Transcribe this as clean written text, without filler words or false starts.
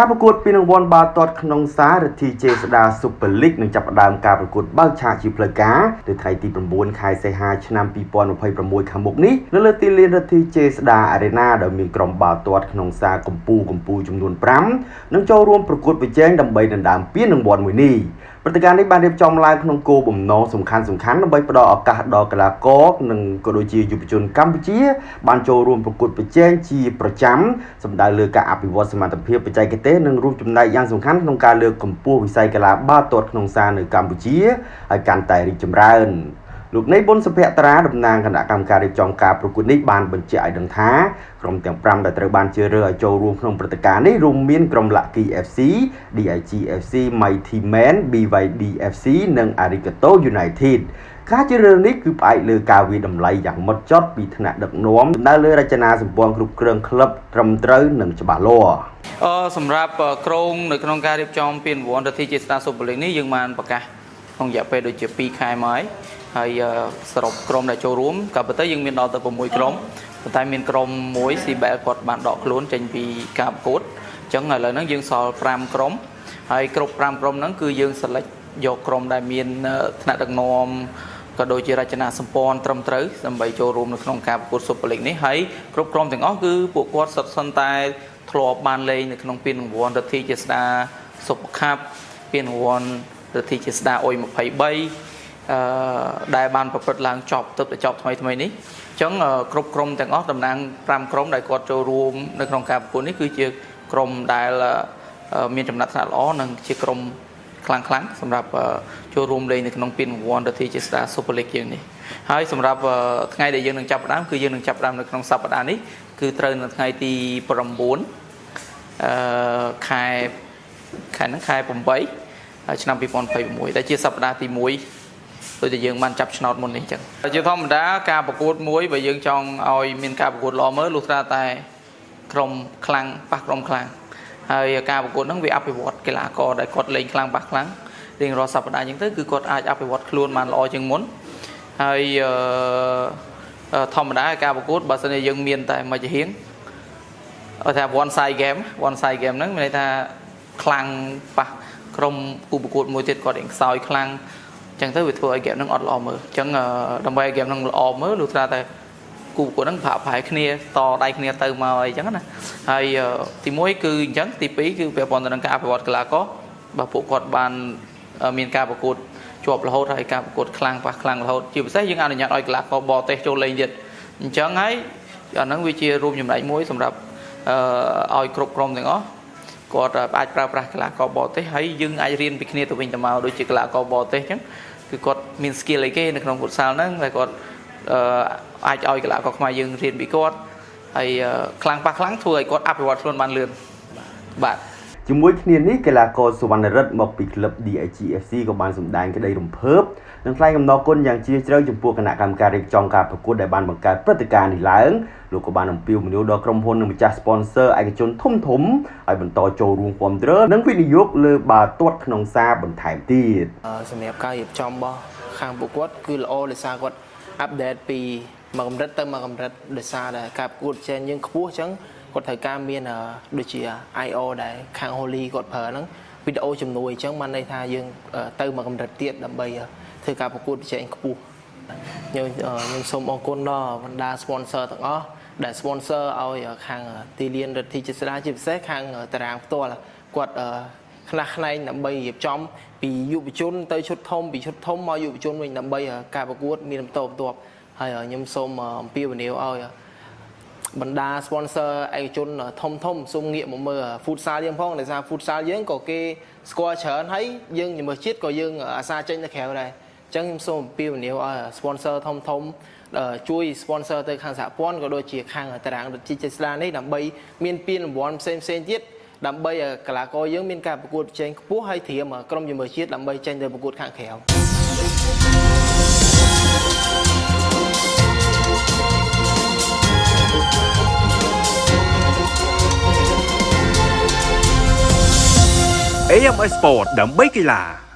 การประกวดปีนวันบาตอดขนมสารทีเจสดาซุปเปอร์ลิกหนึ่งจับดามการประกวดบ้าชาชิพลกาโดยไทยตีประมวลคายไซฮาชนำปีปอนอภัยประมวยขมุกนี้และเลตีเลียนทีเจสดาอารีนาโดยมีกรมบาตอดขนมสากัมปูจำนวนปรำนั่งโจรวมประกวดไปแจ้งดำใบดันดามปีนงวันมือนี้ปฏิการในบานเรียบจอมลายขนมโกบ่มน้องสำคัญดำใบประดออากาศดอกกลากอกหนึ่งกโดยจีอยู่ปัจจุบันกัมพูชีบานโจรวมประกวดไปแจ้งจีประจำสำได้เลือกการอภิวัตสมรรถภาพไปใจกเต้หนึ่งรูปจำได้ยังสำคัญក្នុងការលើកកម្ពស់វិស័យកីឡាបាល់ទាត់ក្នុងសារនៅកម្ពុជាឲ្យកាន់តែរីកចម្រើនលោកនៃបុណ្យសុភ័ក្ត្រាតំណាងគណៈកម្មការរៀបចំការប្រកួតនេះបានបញ្ជាក់ឲ្យដឹងថាក្រុមទាំង5ដែលត្រូវបានជ្រើសរើសឲ្យចូលរួមក្នុងព្រឹត្តិការណ៍នេះរួមមានក្រុម Lucky FC, DIG FC, Mighty Man, BYD FC និង Arigato United ការជ្រើសរើសនេះគឺផ្អែកលើការវិតម្លៃយ៉ាងម៉ត់ចត់ពីថ្នាក់ដឹកនាំដែលលើរចនាសម្ព័ន្ធគ្រប់គ្រងក្លឹបត្រឹមត្រូវនិងច្បាស់លាស់សម្រាប់ក្រុងនៅក្នុងការរៀបចំពានរង្វាន់រទ្ធីជាស្តាស៊ុបលីកនេះយើងបានប្រកាសក្នុងរយៈពេលដូចជា2ខែមកហើយសរុបក្រុមដែលចូលរួមក៏ប៉ុន្តែយើងមានដល់ទៅ6ក្រុមប៉ុន្តែមានក្រុមមួយស៊ីបែលគាត់បានដកខ្លួនចេញពីការប្រកួតអញ្ចឹងឥឡូវហ្នឹងយើងសល់5ក្រុមហើយគ្រប់5ក្រុមហ្នឹងគឺយើង select យកក្រុមដែលមានថ្នាក់ដឹកនាំក៏ដូចជារចនាសម្ព័ន្ធត្រឹមត្រូវដើម្បីចូលរួមនៅក្នុងការប្រកួតស៊ុបលីកនេះហើយគ្រប់ក្រុមទាំងអស់គឺពួកគាត់សុទ្ធសឹងតែធ្លាប់បានលេងនៅក្នុងពានរង្វាន់រទ្ធីជាស្តាស៊ុបខាប់ពានរង្វាន់រទ្ធីជាស្តាអុយ23ដែលបានប្រព្រឹត្តឡើងចប់ថ្មីនេះអញ្ចឹងគ្រប់ក្រុមទាំងអស់តំណាង5ក្រុមដែលគាត់ចូលរួមនៅក្នុងការប្រកួតនេះគឺជាក្រុមដែលមានចំណាត់ថ្នាក់ល្អនិងជាក្រុមខ្លាំងសម្រាប់ចូលរួមលេងនៅក្នុងពានរង្វាន់រទ្ធីជាស្តាស៊ុបលីកយើងនេះហើយសម្រាប់ថ្ងៃដែលយើងនឹងចាប់ផ្ដើមគឺយើងនឹងចាប់ផ្ដើមនៅក្នុងសប្តាហ៍នេះគឺត្រូវនៅថ្ងៃទី9ខែ8ឆ្នាំ2026ដែលជាសប្តាហ៍ទី1ដូចតែយើងបានចាប់ឆ្នោតមុននេះអញ្ចឹងជាធម្មតាការប្រកួតមួយបើយើងចង់ឲ្យមានការប្រកួតល្អមើលលុះត្រាតែក្រុមខ្លាំងប៉ះក្រុមខ្លាំងហើយការប្រកួតហ្នឹងវាអភិវឌ្ឍកីឡាករដែលគាត់លេងខ្លាំងប៉ះខ្លាំងរៀងរាល់សប្តាហ៍អញ្ចឹងទៅគឺគាត់អាចអភិវឌ្ឍខ្លួនបានល្អជាងមុនហើយធម្មតាការប្រកួតបើសិនជាយើងមានតែមួយជាហៀងថា one side game ហ្នឹងមានន័យថាខ្លាំងប៉ះក្រុមគូប្រកួតមួយទៀតគាត់រៀងខ្សោយខ្លាំងអញ្ចឹងទៅវាធ្វើឲ្យ game ហ្នឹងអត់ល្អមើលអញ្ចឹងដើម្បីឲ្យ game ហ្នឹងល្អមើលលុះត្រាតែគូប្រកួតហ្នឹងប្រហែលគ្នាតដៃគ្នាទៅមកអីចឹងណាហើយទី1គឺអញ្ចឹងទី2គឺពាក់ព័ន្ធទៅនឹងការអភិវឌ្ឍកីឡាករបើពួកគាត់បានមានការប្រកួតជាប់រហូតហើយការប្រកួតខ្លាំងប៉ះខ្លាំងរហូតជាពិសេសយើងអនុញ្ញាតឲ្យកីឡាករបរទេសចូលលេងទៀតអញ្ចឹងហើយអាហ្នឹងវាជារួមចំណែកមួយសម្រាប់ឲ្យគ្រប់ក្រុមទាំងអស់គាត់អាចប្រើប្រាស់កីឡាករបរទេសហើយយើងអាចរៀនពីគ្នាទៅវិញទៅមកដូចជាកីឡាករបរទេសអញ្ចឹងគឺគាត់មាន skill អីគេនៅក្នុងហ្វូតសាល់ហ្នឹងតែគាត់អាចឲ្យកីឡាករខ្មែរយើងរៀនពីគាត់ហើយខ្លាំងប៉ះខ្លាំងធ្វើឲ្យគាត់អភិវឌ្ឍខ្លួនបានលឿនបាទជាមួយគ្នានេះកីឡាករសុវណ្ណរិទ្ធមកពីក្លឹប DIG FC ក៏បានសម្ដែងក្តីរំភើបនិងថ្លែងអំណរគុណយ៉ាងជ្រាលជ្រៅចំពោះគណៈកម្មការរៀបចំការប្រកួតដែលបានបង្កើតព្រឹត្តិការណ៍នេះឡើងលោកក៏បានអំពាវនាវដល់ក្រុមហ៊ុននិងម្ចាស់ sponsor ឯកជនធំឲ្យបន្តចូលរួមគាំទ្រនិងវិនិយោគលើបាល់ទាត់ក្នុងសារបន្ថែមទៀតសម្រាប់ការរៀបចំរបស់ខាងប្រកួតគឺល្អដោយសារគាត់អាប់ដេតពីមួយកម្រិតទៅមួយកម្រិតដោយសារតែការប្រកួតចេញយើងខ្ពស់អញ្ចឹងគាត់ត្រូវការមានដូចជា IO ដែលខាង Holy គាត់ប្រើហ្នឹងវីដេអូជំនួយអញ្ចឹងបានន័យថាយើងទៅមួយកម្រិតទៀតដើម្បីធ្វើការប្រកួតប្រជែងខ្ពស់ខ្ញុំសូមអរគុណដល់បណ្ដា sponsor ទាំងអស់ដែល sponsor ឲ្យខាងទីលានរទ្ធីជាស្តាជាពិសេសខាងតារាងផ្ទាល់គាត់ខ្លះខ្នែងដើម្បីរៀបចំពីយុវជនទៅឈុតធំពីឈុតធំមកយុវជនវិញដើម្បីការប្រកួតមានបន្តបន្ទាប់ហើយខ្ញុំសូមអំពាវនាវឲ្យបណ្ដា sponsor ឯកជនធំសូមងាកមកមើល futsal យើងផងដោយសារ futsal យើងក៏គេស្គាល់ច្រើនហើយយើងជំនឿជាតិក៏យើងអាសាចេញទៅក្រៅដែរអញ្ចឹងខ្ញុំសូមអំពាវនាវឲ្យ sponsor ធំជួយ sponsor ទៅខាងសហព័ន្ធក៏ដូចជាខាងតារាងរទ្ធីជាស្តានេះដើម្បីមានពានរង្វាន់ផ្សេងទៀតដើម្បីកីឡាករយើងមានការប្រកួតប្រជែងខ្ពស់ហើយត្រៀមក្រុមជំនឿជាតិដើម្បីចេញទៅប្រកួតខាងក្រៅAMS Sport ដើម្បីកីឡា